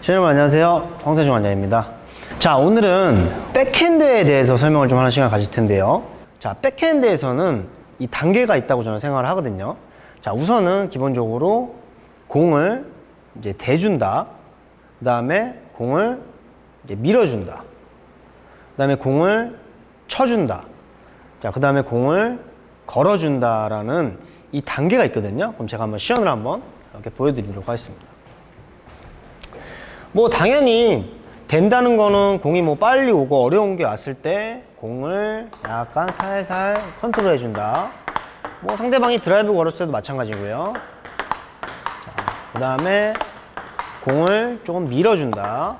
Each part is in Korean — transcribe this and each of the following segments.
여러분 안녕하세요. 황태중 원장입니다. 자, 오늘은 백핸드에 대해서 설명을 좀 하는 시간을 가질 텐데요. 자, 백핸드에서는 이 단계가 있다고 저는 생각을 하거든요. 자, 우선은 기본적으로 공을 이제 대준다. 그 다음에 공을 이제 밀어준다. 그 다음에 공을 쳐준다. 자, 그 다음에 공을 걸어준다라는 이 단계가 있거든요. 그럼 제가 한번 시연을 한번 이렇게 보여드리도록 하겠습니다. 뭐 당연히 된다는 거는 공이 뭐 빨리 오고 어려운 게 왔을 때 공을 약간 살살 컨트롤 해준다. 뭐 상대방이 드라이브 걸었을 때도 마찬가지고요. 그 다음에 공을 조금 밀어준다.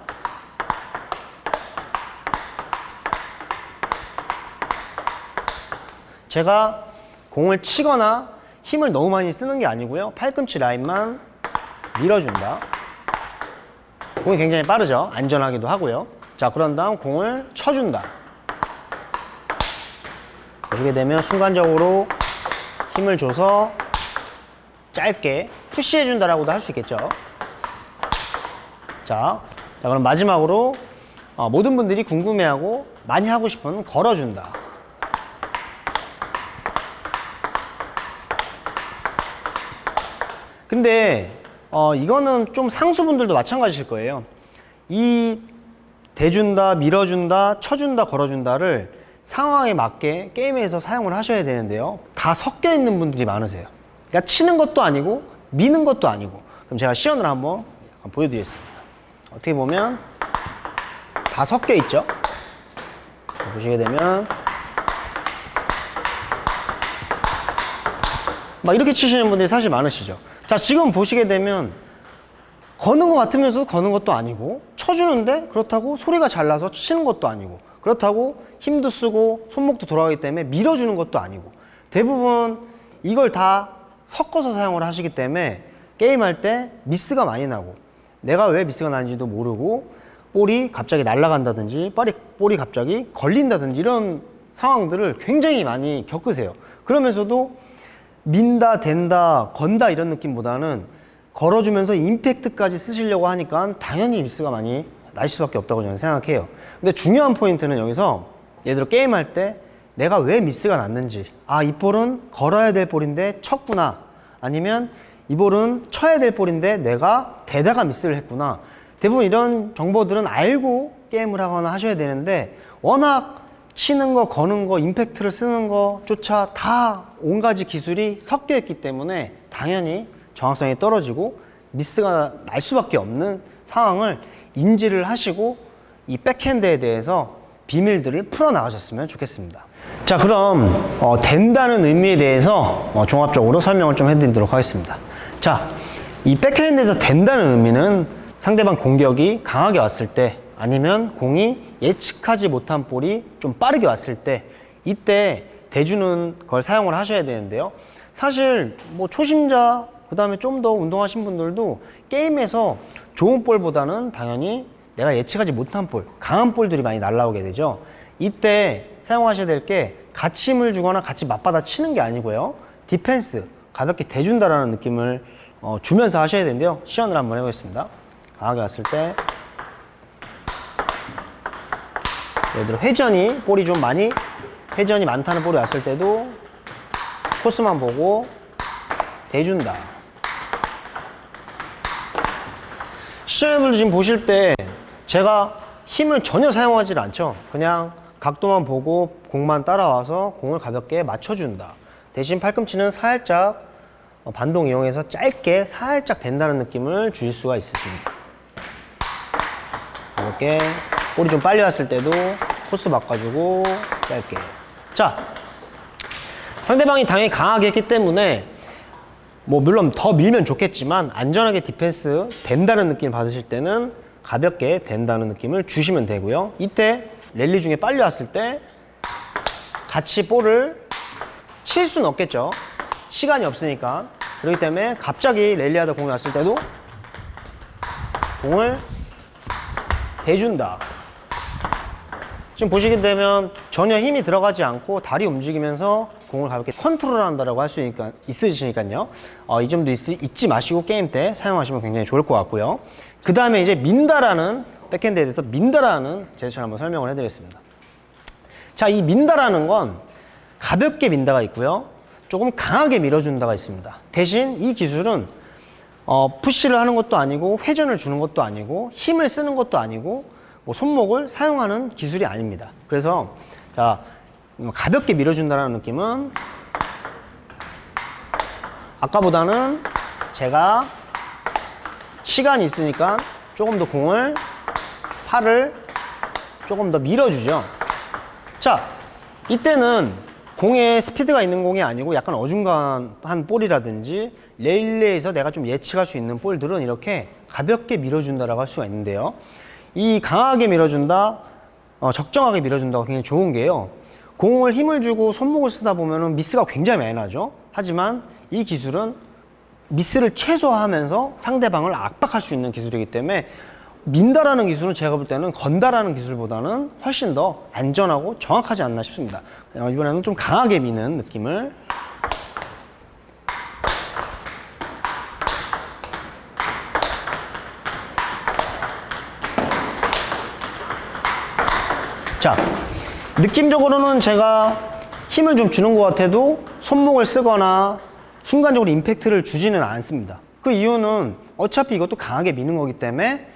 제가 공을 치거나 힘을 너무 많이 쓰는 게 아니고요. 팔꿈치 라인만 밀어준다. 공이 굉장히 빠르죠. 안전하기도 하고요. 자, 그런 다음 공을 쳐준다. 이렇게 되면 순간적으로 힘을 줘서 짧게 푸시해준다라고도 할 수 있겠죠. 자, 그럼 마지막으로 모든 분들이 궁금해하고 많이 하고 싶은 걸어준다. 근데 이거는 좀 상수분들도 마찬가지일 거예요. 이 대준다, 밀어준다, 쳐준다, 걸어준다를 상황에 맞게 게임에서 사용을 하셔야 되는데요. 다 섞여 있는 분들이 많으세요. 그러니까 치는 것도 아니고 미는 것도 아니고. 그럼 제가 시연을 한번 보여드리겠습니다. 어떻게 보면 다 섞여 있죠. 보시게 되면 막 이렇게 치시는 분들이 사실 많으시죠. 자, 지금 보시게 되면 거는 것 같으면서도 거는 것도 아니고, 쳐주는데 그렇다고 소리가 잘 나서 치는 것도 아니고, 그렇다고 힘도 쓰고 손목도 돌아가기 때문에 밀어주는 것도 아니고, 대부분 이걸 다 섞어서 사용을 하시기 때문에 게임할 때 미스가 많이 나고, 내가 왜 미스가 나는지도 모르고 볼이 갑자기 날아간다든지 볼이 갑자기 걸린다든지 이런 상황들을 굉장히 많이 겪으세요. 그러면서도 민다, 댄다, 건다 이런 느낌보다는 걸어주면서 임팩트까지 쓰시려고 하니까 당연히 미스가 많이 날 수밖에 없다고 저는 생각해요. 근데 중요한 포인트는 여기서 예를 들어 게임할 때 내가 왜 미스가 났는지, 아, 이 볼은 걸어야 될 볼인데 쳤구나, 아니면 이 볼은 쳐야 될 볼인데 내가 대다가 미스를 했구나. 대부분 이런 정보들은 알고 게임을 하거나 하셔야 되는데 워낙 치는 거, 거는 거, 임팩트를 쓰는 거조차 다 온 가지 기술이 섞여 있기 때문에 당연히 정확성이 떨어지고 미스가 날 수밖에 없는 상황을 인지를 하시고 이 백핸드에 대해서 비밀들을 풀어나가셨으면 좋겠습니다. 자, 그럼 된다는 의미에 대해서 종합적으로 설명을 좀 해드리도록 하겠습니다. 자, 이 백핸드에서 된다는 의미는 상대방 공격이 강하게 왔을 때, 아니면 공이 예측하지 못한 볼이 좀 빠르게 왔을 때, 이때 대주는 걸 사용을 하셔야 되는데요. 사실 뭐 초심자, 그 다음에 좀 더 운동하신 분들도 게임에서 좋은 볼보다는 당연히 내가 예측하지 못한 볼, 강한 볼들이 많이 날라오게 되죠. 이때 사용하셔야 될 게 같이 힘을 주거나 같이 맞받아 치는 게 아니고요. 디펜스, 가볍게 대준다라는 느낌을 주면서 하셔야 되는데요. 시연을 한번 해보겠습니다. 강하게 왔을 때, 예를 들어 회전이, 볼이 좀 많이 회전이 많다는 볼이 왔을 때도 코스만 보고 대준다. 시청자분들 지금 보실 때 제가 힘을 전혀 사용하지 않죠. 그냥 각도만 보고 공만 따라와서 공을 가볍게 맞춰준다. 대신 팔꿈치는 살짝 반동 이용해서 짧게 살짝 된다는 느낌을 주실 수가 있으십니다. 이렇게 볼이 좀 빨리 왔을 때도 코스 바꿔주고 짧게. 자, 상대방이 당연히 강하게 했기 때문에 뭐 물론 더 밀면 좋겠지만 안전하게 디펜스 된다는 느낌 받으실 때는 가볍게 된다는 느낌을 주시면 되고요. 이때 랠리 중에 빨리 왔을 때 같이 볼을 칠 수는 없겠죠. 시간이 없으니까. 그렇기 때문에 갑자기 랠리하다 공이 왔을 때도 공을 대준다. 지금 보시게 되면 전혀 힘이 들어가지 않고 다리 움직이면서 공을 가볍게 컨트롤한다라고 할 수 있으시니까요. 이 점도 잊지 마시고 게임 때 사용하시면 굉장히 좋을 것 같고요. 그 다음에 이제 민다라는, 백핸드에 대해서 민다라는 제스처를 한번 설명을 해드리겠습니다. 자, 이 민다라는 건 가볍게 민다가 있고요, 조금 강하게 밀어준다가 있습니다. 대신 이 기술은 푸시를 하는 것도 아니고 회전을 주는 것도 아니고 힘을 쓰는 것도 아니고 뭐 손목을 사용하는 기술이 아닙니다. 그래서 자, 가볍게 밀어준다는 느낌은 아까보다는 제가 시간이 있으니까 조금 더 팔을 조금 더 밀어주죠. 자, 이때는 공에 스피드가 있는 공이 아니고 약간 어중간한 볼이라든지 레일리에서 내가 좀 예측할 수 있는 볼들은 이렇게 가볍게 밀어준다라고 할 수가 있는데요. 이 강하게 밀어준다, 적정하게 밀어준다가 굉장히 좋은 게요, 공을 힘을 주고 손목을 쓰다 보면은 미스가 굉장히 많이 나죠. 하지만 이 기술은 미스를 최소화하면서 상대방을 압박할 수 있는 기술이기 때문에 민다라는 기술은 제가 볼 때는 건다라는 기술보다는 훨씬 더 안전하고 정확하지 않나 싶습니다. 이번에는 좀 강하게 미는 느낌을. 자, 느낌적으로는 제가 힘을 좀 주는 것 같아도 손목을 쓰거나 순간적으로 임팩트를 주지는 않습니다. 그 이유는 어차피 이것도 강하게 미는 거기 때문에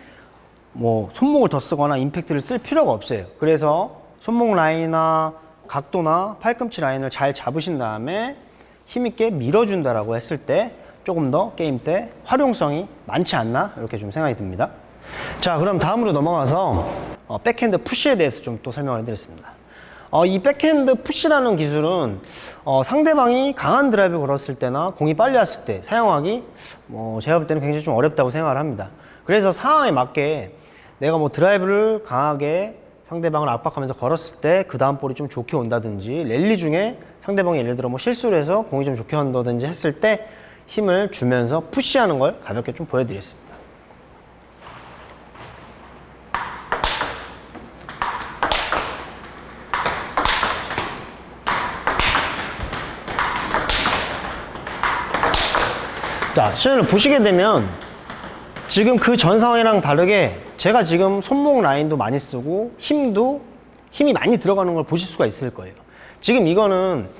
뭐 손목을 더 쓰거나 임팩트를 쓸 필요가 없어요. 그래서 손목 라인이나 각도나 팔꿈치 라인을 잘 잡으신 다음에 힘있게 밀어준다라고 했을 때 조금 더 게임 때 활용성이 많지 않나, 이렇게 좀 생각이 듭니다. 자, 그럼 다음으로 넘어가서 백핸드 푸시에 대해서 좀 또 설명을 해드리겠습니다. 이 백핸드 푸시라는 기술은 상대방이 강한 드라이브 걸었을 때나 공이 빨리 왔을 때 사용하기 제가 볼 때는 굉장히 좀 어렵다고 생각을 합니다. 그래서 상황에 맞게 내가 뭐 드라이브를 강하게 상대방을 압박하면서 걸었을 때 그 다음 볼이 좀 좋게 온다든지, 랠리 중에 상대방이 예를 들어 뭐 실수를 해서 공이 좀 좋게 온다든지 했을 때 힘을 주면서 푸시하는 걸 가볍게 좀 보여드리겠습니다. 자, 시연을 보시게 되면 지금 그 전 상황이랑 다르게 제가 지금 손목 라인도 많이 쓰고 힘이 많이 들어가는 걸 보실 수가 있을 거예요. 지금 이거는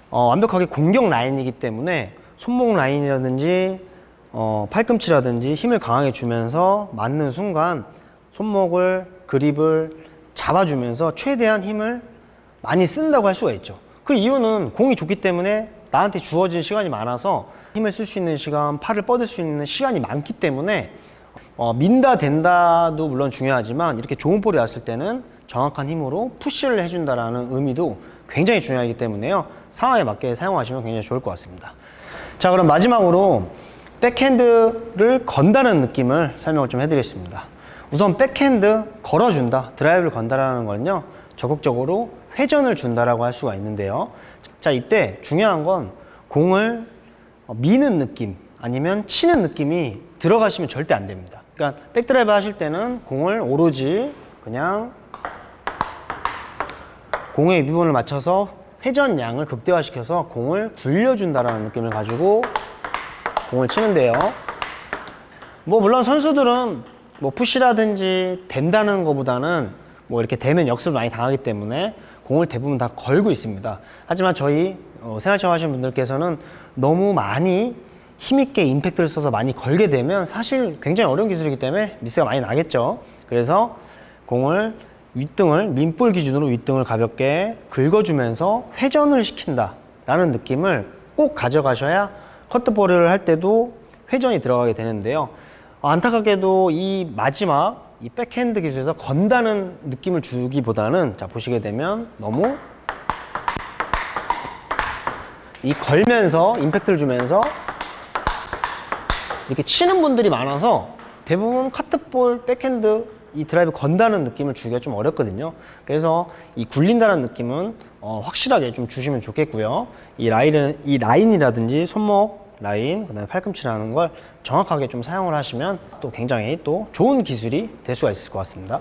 완벽하게 공격 라인이기 때문에 손목 라인이라든지 팔꿈치라든지 힘을 강하게 주면서 맞는 순간 손목을, 그립을 잡아주면서 최대한 힘을 많이 쓴다고 할 수가 있죠. 그 이유는 공이 좋기 때문에 나한테 주어진 시간이 많아서 힘을 쓸 수 있는 시간, 팔을 뻗을 수 있는 시간이 많기 때문에 민다 된다도 물론 중요하지만 이렇게 좋은 볼이 왔을 때는 정확한 힘으로 푸시를 해준다라는 의미도 굉장히 중요하기 때문에요, 상황에 맞게 사용하시면 굉장히 좋을 것 같습니다. 자, 그럼 마지막으로 백핸드를 건다는 느낌을 설명을 좀 해드리겠습니다. 우선 백핸드 걸어준다, 드라이브를 건다라는 건요, 적극적으로 회전을 준다라고 할 수가 있는데요. 자, 이때 중요한 건 공을 미는 느낌 아니면 치는 느낌이 들어가시면 절대 안 됩니다. 그러니까 백드라이브 하실 때는 공을 오로지 그냥 공의 미분을 맞춰서 회전량을 극대화시켜서 공을 굴려준다라는 느낌을 가지고 공을 치는데요. 뭐 물론 선수들은 뭐 푸시라든지 댄다는 것보다는 뭐 이렇게 대면 역습을 많이 당하기 때문에 공을 대부분 다 걸고 있습니다. 하지만 저희 생활 체험 하시는 분들께서는 너무 많이 힘있게 임팩트를 써서 많이 걸게 되면 사실 굉장히 어려운 기술이기 때문에 미스가 많이 나겠죠. 그래서 공을 윗등을, 민볼 기준으로 윗등을 가볍게 긁어주면서 회전을 시킨다 라는 느낌을 꼭 가져가셔야 커트볼을 할 때도 회전이 들어가게 되는데요. 안타깝게도 이 마지막 이 백핸드 기술에서 건다는 느낌을 주기보다는, 자, 보시게 되면 너무 이 걸면서 임팩트를 주면서 이렇게 치는 분들이 많아서 대부분 카트볼, 백핸드 이 드라이브 건다는 느낌을 주기가 좀 어렵거든요. 그래서 이 굴린다는 느낌은 확실하게 좀 주시면 좋겠고요. 이 라인이라든지 손목 라인, 그다음에 팔꿈치라는 걸 정확하게 좀 사용을 하시면 또 굉장히 또 좋은 기술이 될 수가 있을 것 같습니다.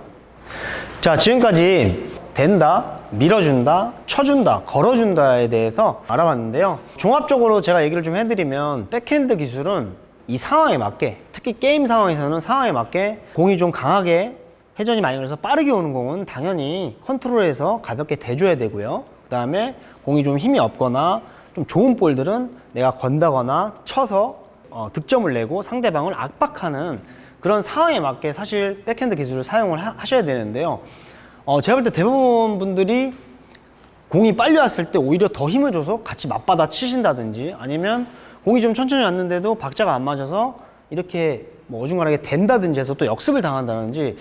자, 지금까지 된다, 밀어준다, 쳐준다, 걸어준다에 대해서 알아봤는데요. 종합적으로 제가 얘기를 좀 해드리면 백핸드 기술은 이 상황에 맞게, 특히 게임 상황에서는 상황에 맞게 공이 좀 강하게 회전이 많이 걸려서 빠르게 오는 공은 당연히 컨트롤해서 가볍게 대줘야 되고요. 그 다음에 공이 좀 힘이 없거나 좀 좋은 볼들은 내가 건다거나 쳐서 득점을 내고 상대방을 압박하는 그런 상황에 맞게 사실 백핸드 기술을 사용을 하셔야 되는데요. 제가 볼 때 대부분 분들이 공이 빨리 왔을 때 오히려 더 힘을 줘서 같이 맞받아 치신다든지, 아니면 공이 좀 천천히 왔는데도 박자가 안 맞아서 이렇게 뭐 어중간하게 된다든지 해서 또 역습을 당한다든지,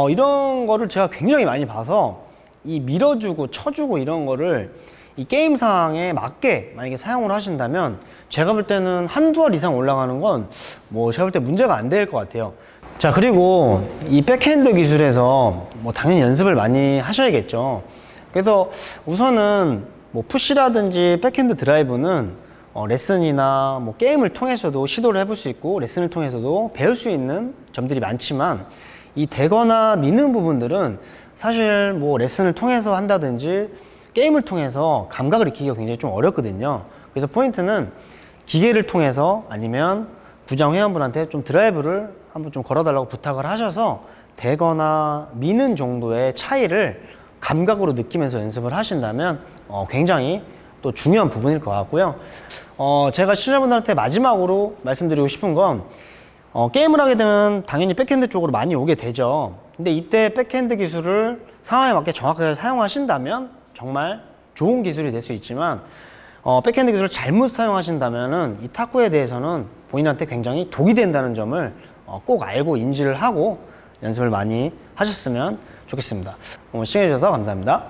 이런 거를 제가 굉장히 많이 봐서 이 밀어주고 쳐주고 이런 거를 이 게임 상황에 맞게 만약에 사용을 하신다면 제가 볼 때는 한두 알 이상 올라가는 건 뭐 제가 볼 때 문제가 안 될 것 같아요. 자, 그리고 이 백핸드 기술에서 뭐 당연히 연습을 많이 하셔야겠죠. 그래서 우선은 뭐 푸시라든지 백핸드 드라이브는 레슨이나 뭐 게임을 통해서도 시도를 해볼 수 있고, 레슨을 통해서도 배울 수 있는 점들이 많지만, 이 대거나 미는 부분들은 사실 뭐 레슨을 통해서 한다든지 게임을 통해서 감각을 익히기가 굉장히 좀 어렵거든요. 그래서 포인트는 기계를 통해서 아니면 구장 회원분한테 좀 드라이브를 한번 좀 걸어달라고 부탁을 하셔서 대거나 미는 정도의 차이를 감각으로 느끼면서 연습을 하신다면 굉장히 또 중요한 부분일 것 같고요. 제가 시청자분들한테 마지막으로 말씀드리고 싶은 건, 게임을 하게 되면 당연히 백핸드 쪽으로 많이 오게 되죠. 근데 이때 백핸드 기술을 상황에 맞게 정확하게 사용하신다면 정말 좋은 기술이 될 수 있지만, 백핸드 기술을 잘못 사용하신다면은 이 탁구에 대해서는 본인한테 굉장히 독이 된다는 점을 꼭 알고 인지를 하고 연습을 많이 하셨으면 좋겠습니다. 오늘 시청해주셔서 감사합니다.